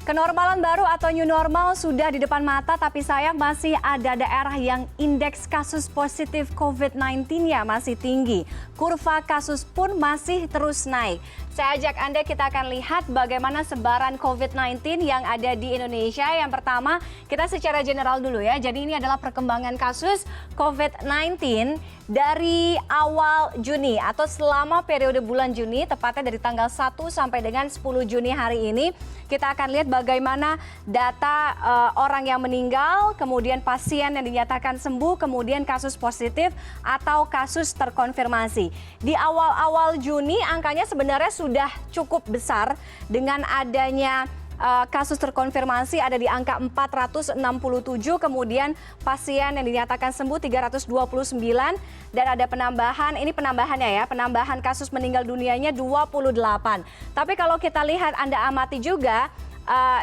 Kenormalan baru atau new normal sudah di depan mata, tapi sayang masih ada daerah yang indeks kasus positif COVID-19-nya masih tinggi. Kurva kasus pun masih terus naik. Saya ajak Anda, kita akan lihat bagaimana sebaran COVID-19 yang ada di Indonesia. Yang pertama, kita secara general dulu ya. Jadi ini adalah perkembangan kasus COVID-19 dari awal Juni atau selama periode bulan Juni, tepatnya dari tanggal 1 sampai dengan 10 Juni hari ini. Kita akan lihat bagaimana data orang yang meninggal, kemudian pasien yang dinyatakan sembuh, kemudian kasus positif atau kasus terkonfirmasi. Di awal-awal Juni angkanya sebenarnya sudah cukup besar dengan adanya kasus terkonfirmasi ada di angka 467, kemudian pasien yang dinyatakan sembuh 329, dan ada penambahan, ini penambahannya ya, penambahan kasus meninggal dunianya 28. Tapi kalau kita lihat, Anda amati juga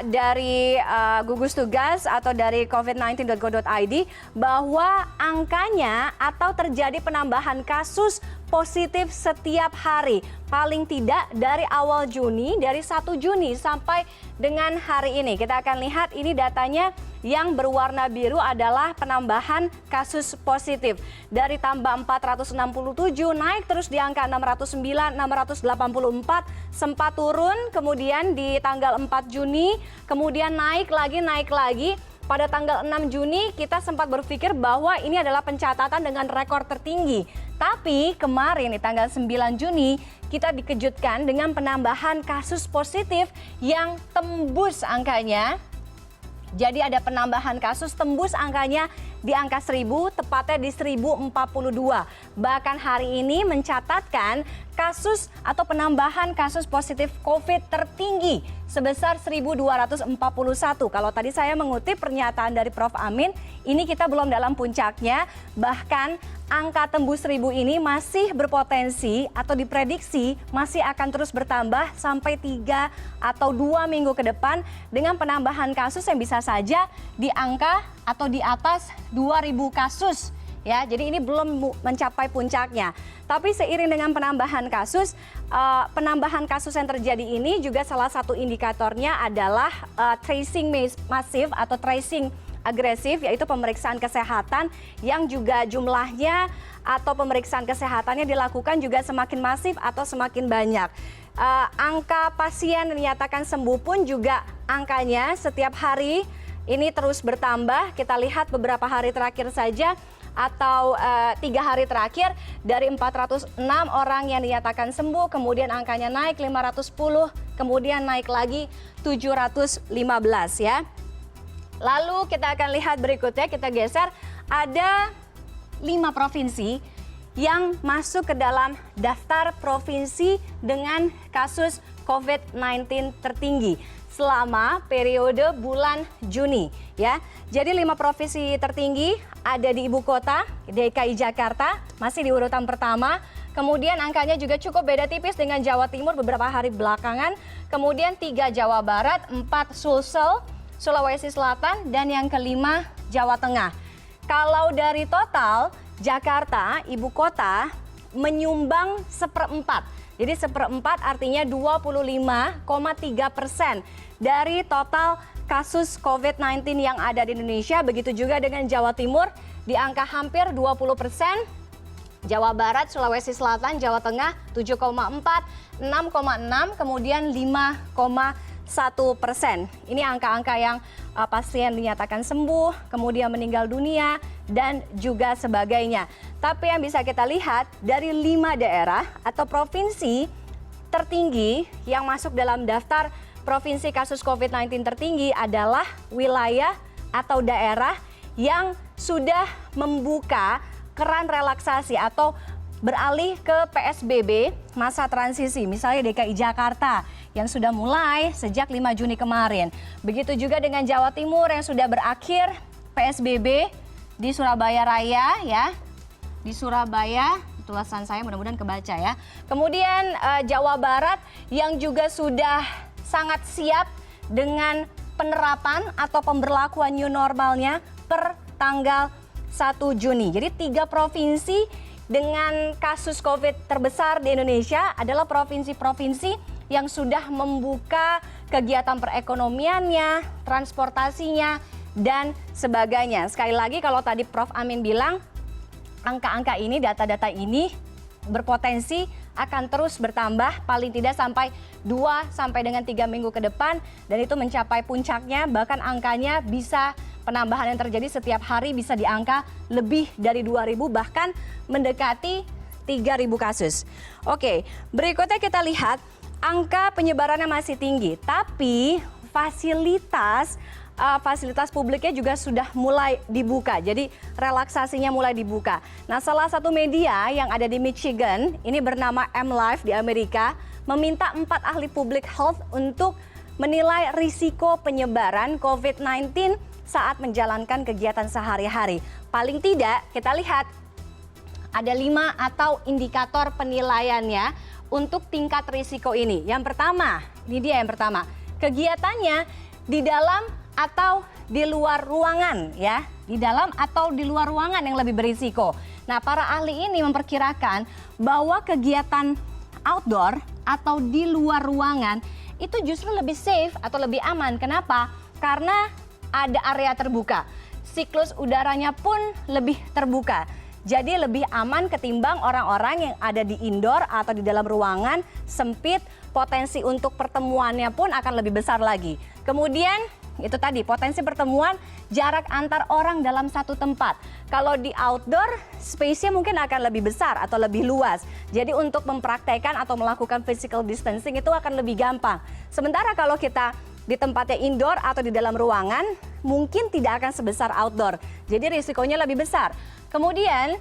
dari gugus tugas atau dari covid19.go.id bahwa angkanya atau terjadi penambahan kasus positif setiap hari. Paling tidak dari awal Juni, dari 1 Juni sampai dengan hari ini. Kita akan lihat ini datanya yang berwarna biru adalah penambahan kasus positif. Dari tambah 467 naik terus di angka 609, 684, sempat turun kemudian di tanggal 4 Juni, kemudian naik lagi. Pada tanggal 6 Juni kita sempat berpikir bahwa ini adalah pencatatan dengan rekor tertinggi. Tapi kemarin di tanggal 9 Juni kita dikejutkan dengan penambahan kasus positif yang tembus angkanya. Jadi ada penambahan kasus tembus angkanya di angka 1000, tepatnya di 1042. Bahkan hari ini mencatatkan kasus atau penambahan kasus positif COVID tertinggi sebesar 1241. Kalau tadi saya mengutip pernyataan dari Prof. Amin, ini kita belum dalam puncaknya. Bahkan angka tembus 1000 ini masih berpotensi atau diprediksi masih akan terus bertambah sampai 3 atau 2 minggu ke depan dengan penambahan kasus yang bisa saja di angka atau di atas 2000 kasus. Ya, jadi ini belum mencapai puncaknya. Tapi seiring dengan penambahan kasus yang terjadi ini juga salah satu indikatornya adalah tracing masif atau tracing agresif, yaitu pemeriksaan kesehatan yang juga jumlahnya atau pemeriksaan kesehatannya dilakukan juga semakin masif atau semakin banyak. Angka pasien yang dinyatakan sembuh pun juga angkanya setiap hari ini terus bertambah. Kita lihat beberapa hari terakhir saja atau 3 hari terakhir dari 406 orang yang dinyatakan sembuh, kemudian angkanya naik 510, kemudian naik lagi 715 ya. Lalu kita akan lihat berikutnya, kita geser, ada 5 provinsi yang masuk ke dalam daftar provinsi dengan kasus COVID-19 tertinggi selama periode bulan Juni ya. Jadi 5 provinsi tertinggi ada di ibu kota DKI Jakarta, masih di urutan pertama. Kemudian angkanya juga cukup beda tipis dengan Jawa Timur beberapa hari belakangan. Kemudian 3 Jawa Barat, 4 Sulsel, Sulawesi Selatan, dan yang kelima Jawa Tengah. Kalau dari total, Jakarta, ibu kota, menyumbang 1/4. Jadi 1/4 artinya 25,3% dari total kasus COVID-19 yang ada di Indonesia. Begitu juga dengan Jawa Timur di angka hampir 20%. Jawa Barat, Sulawesi Selatan, Jawa Tengah 7,4, 6,6, kemudian 5,1%. Ini angka-angka yang pasien dinyatakan sembuh, kemudian meninggal dunia, dan juga sebagainya. Tapi yang bisa kita lihat dari 5 daerah atau provinsi tertinggi yang masuk dalam daftar provinsi kasus COVID-19 tertinggi adalah wilayah atau daerah yang sudah membuka keran relaksasi atau beralih ke PSBB masa transisi. Misalnya DKI Jakarta yang sudah mulai sejak 5 Juni kemarin. Begitu juga dengan Jawa Timur yang sudah berakhir PSBB di Surabaya Raya ya. Di Surabaya, tulisan saya mudah-mudahan kebaca ya. Kemudian Jawa Barat yang juga sudah sangat siap dengan penerapan atau pemberlakuan new normalnya per tanggal 1 Juni. Jadi 3 provinsi dengan kasus COVID terbesar di Indonesia adalah provinsi-provinsi yang sudah membuka kegiatan perekonomiannya, transportasinya, dan sebagainya. Sekali lagi kalau tadi Prof. Amin bilang, angka-angka ini, data-data ini berpotensi akan terus bertambah paling tidak sampai 2 sampai dengan 3 minggu ke depan, dan itu mencapai puncaknya, bahkan angkanya bisa penambahan yang terjadi setiap hari bisa di angka lebih dari 2.000 bahkan mendekati 3.000 kasus. Oke, berikutnya kita lihat angka penyebarannya masih tinggi, tapi fasilitas publiknya juga sudah mulai dibuka. Jadi relaksasinya mulai dibuka. Nah, salah satu media yang ada di Michigan, ini bernama MLive di Amerika, meminta 4 ahli public health untuk menilai risiko penyebaran COVID-19 saat menjalankan kegiatan sehari-hari. Paling tidak kita lihat ada 5 atau indikator penilaiannya untuk tingkat risiko ini. Yang pertama, ini dia yang pertama, kegiatannya di dalam atau di luar ruangan ya, di dalam atau di luar ruangan yang lebih berisiko. Nah, para ahli ini memperkirakan bahwa kegiatan outdoor atau di luar ruangan itu justru lebih safe atau lebih aman. Kenapa? Karena ada area terbuka. Siklus udaranya pun lebih terbuka. Jadi lebih aman ketimbang orang-orang yang ada di indoor atau di dalam ruangan sempit, potensi untuk pertemuannya pun akan lebih besar lagi. Kemudian itu tadi potensi pertemuan, jarak antar orang dalam satu tempat. Kalau di outdoor, space-nya mungkin akan lebih besar atau lebih luas. Jadi untuk mempraktekkan atau melakukan physical distancing itu akan lebih gampang. Sementara kalau kita di tempatnya indoor atau di dalam ruangan, mungkin tidak akan sebesar outdoor. Jadi risikonya lebih besar. Kemudian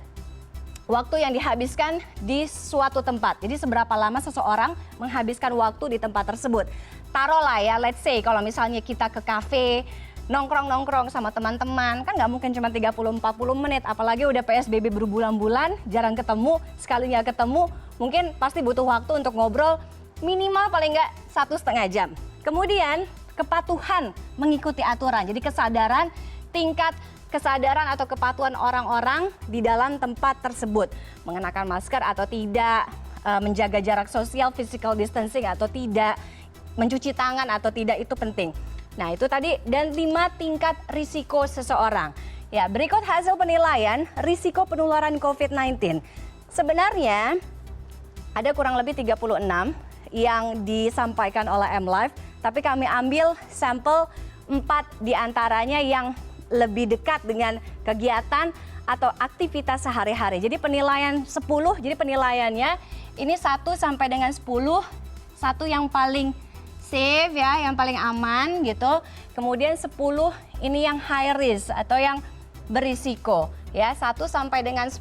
waktu yang dihabiskan di suatu tempat. Jadi seberapa lama seseorang menghabiskan waktu di tempat tersebut. Taruhlah ya, let's say kalau misalnya kita ke kafe, nongkrong-nongkrong sama teman-teman, kan nggak mungkin cuma 30-40 menit, apalagi udah PSBB berbulan-bulan, jarang ketemu, sekalinya ketemu, mungkin pasti butuh waktu untuk ngobrol minimal paling nggak 1,5 jam. Kemudian kepatuhan mengikuti aturan, jadi kesadaran, tingkat kesadaran atau kepatuhan orang-orang di dalam tempat tersebut. Mengenakan masker atau tidak, menjaga jarak sosial, physical distancing atau tidak, mencuci tangan atau tidak, itu penting. Nah itu tadi, dan 5 tingkat risiko seseorang. Ya, berikut hasil penilaian risiko penularan COVID-19. Sebenarnya ada kurang lebih 36 yang disampaikan oleh MLive, tapi kami ambil sampel 4 diantaranya yang lebih dekat dengan kegiatan atau aktivitas sehari-hari. Jadi penilaian 10, jadi penilaiannya ini 1 sampai dengan 10, 1 yang paling safe ya, yang paling aman gitu. Kemudian 10 ini yang high risk atau yang berisiko ya, 1 sampai dengan 10.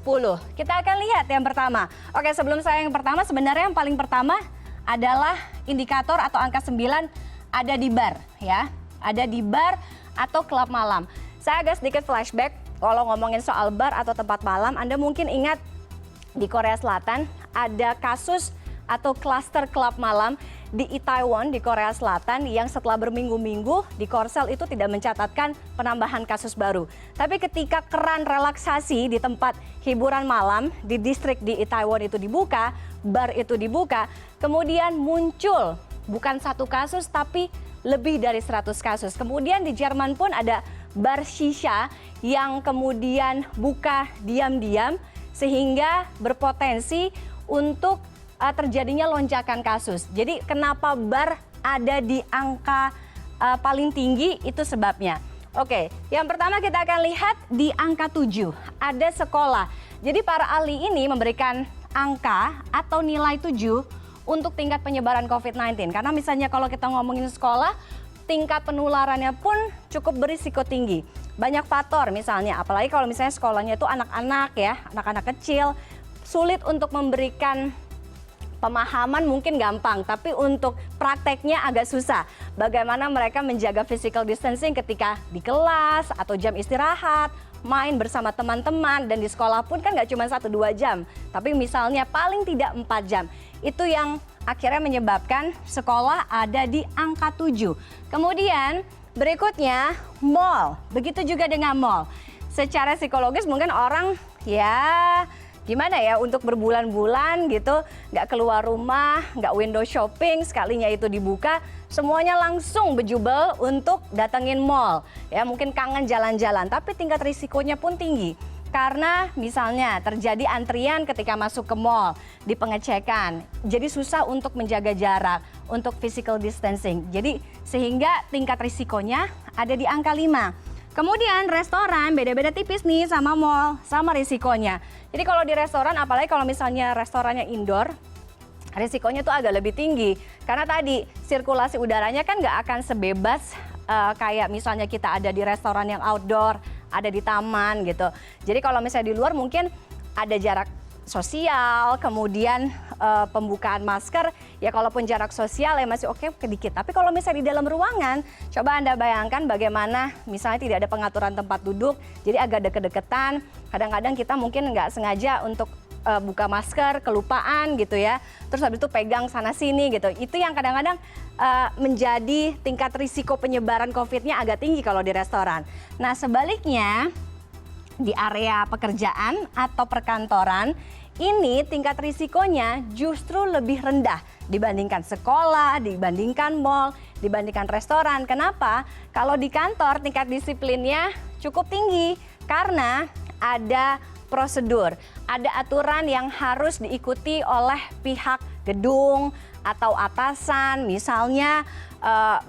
Kita akan lihat yang pertama. Oke, sebelum saya yang pertama, sebenarnya yang paling pertama adalah indikator atau angka 9 ada di bar ya. Ada di bar atau klub malam. Saya agak sedikit flashback kalau ngomongin soal bar atau tempat malam, Anda mungkin ingat di Korea Selatan ada kasus atau klaster klub malam di Itaewon di Korea Selatan yang setelah berminggu-minggu di Korsel itu tidak mencatatkan penambahan kasus baru. Tapi ketika keran relaksasi di tempat hiburan malam di distrik di Itaewon itu dibuka, bar itu dibuka, kemudian muncul bukan 1 kasus tapi lebih dari 100 kasus. Kemudian di Jerman pun ada bar shisha yang kemudian buka diam-diam sehingga berpotensi untuk terjadinya lonjakan kasus. Jadi kenapa bar ada di angka paling tinggi, itu sebabnya. Oke, yang pertama kita akan lihat di angka 7, ada sekolah. Jadi para ahli ini memberikan angka atau nilai 7 untuk tingkat penyebaran COVID-19. Karena misalnya kalau kita ngomongin sekolah, tingkat penularannya pun cukup berisiko tinggi. Banyak faktor misalnya, apalagi kalau misalnya sekolahnya itu anak-anak ya, anak-anak kecil, sulit untuk memberikan pemahaman mungkin gampang, tapi untuk prakteknya agak susah. Bagaimana mereka menjaga physical distancing ketika di kelas atau jam istirahat, main bersama teman-teman, dan di sekolah pun kan nggak cuma 1-2 jam, tapi misalnya paling tidak 4 jam. Itu yang akhirnya menyebabkan sekolah ada di angka 7. Kemudian berikutnya mall, begitu juga dengan mall. Secara psikologis mungkin orang ya gimana ya untuk berbulan-bulan gitu nggak keluar rumah, nggak window shopping, sekalinya itu dibuka semuanya langsung bejubel untuk datengin mall. Ya mungkin kangen jalan-jalan, tapi tingkat risikonya pun tinggi. Karena misalnya terjadi antrian ketika masuk ke mall di pengecekan, jadi susah untuk menjaga jarak, untuk physical distancing. Jadi sehingga tingkat risikonya ada di angka 5. Kemudian restoran beda-beda tipis nih sama mall, sama risikonya. Jadi kalau di restoran, apalagi kalau misalnya restorannya indoor, risikonya tuh agak lebih tinggi. Karena tadi sirkulasi udaranya kan nggak akan sebebas kayak misalnya kita ada di restoran yang outdoor, ada di taman gitu. Jadi kalau misalnya di luar mungkin ada jarak sosial, kemudian pembukaan masker, ya kalaupun jarak sosial ya masih oke sedikit. Tapi kalau misalnya di dalam ruangan, coba Anda bayangkan bagaimana misalnya tidak ada pengaturan tempat duduk, jadi agak deket-deketan, kadang-kadang kita mungkin nggak sengaja untuk buka masker, kelupaan gitu ya, terus habis itu pegang sana-sini gitu. Itu yang kadang-kadang menjadi tingkat risiko penyebaran COVID-nya agak tinggi kalau di restoran. Nah sebaliknya, di area pekerjaan atau perkantoran, ini tingkat risikonya justru lebih rendah dibandingkan sekolah, dibandingkan mall, dibandingkan restoran. Kenapa? Kalau di kantor tingkat disiplinnya cukup tinggi karena ada prosedur, ada aturan yang harus diikuti oleh pihak gedung atau atasan, misalnya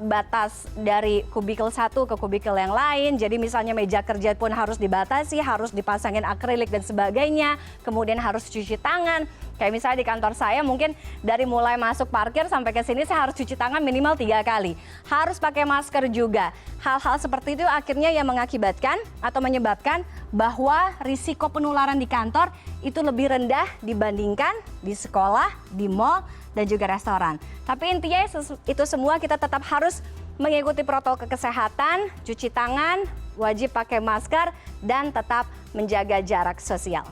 batas dari kubikel satu ke kubikel yang lain. Jadi misalnya meja kerja pun harus dibatasi, harus dipasangin akrilik dan sebagainya, kemudian harus cuci tangan. Kayak misalnya di kantor saya mungkin dari mulai masuk parkir sampai ke sini saya harus cuci tangan minimal 3 kali. Harus pakai masker juga. Hal-hal seperti itu akhirnya yang mengakibatkan atau menyebabkan bahwa risiko penularan di kantor itu lebih rendah dibandingkan di sekolah, di mall, dan juga restoran. Tapi intinya itu semua kita tetap harus mengikuti protokol kesehatan, cuci tangan, wajib pakai masker, dan tetap menjaga jarak sosial.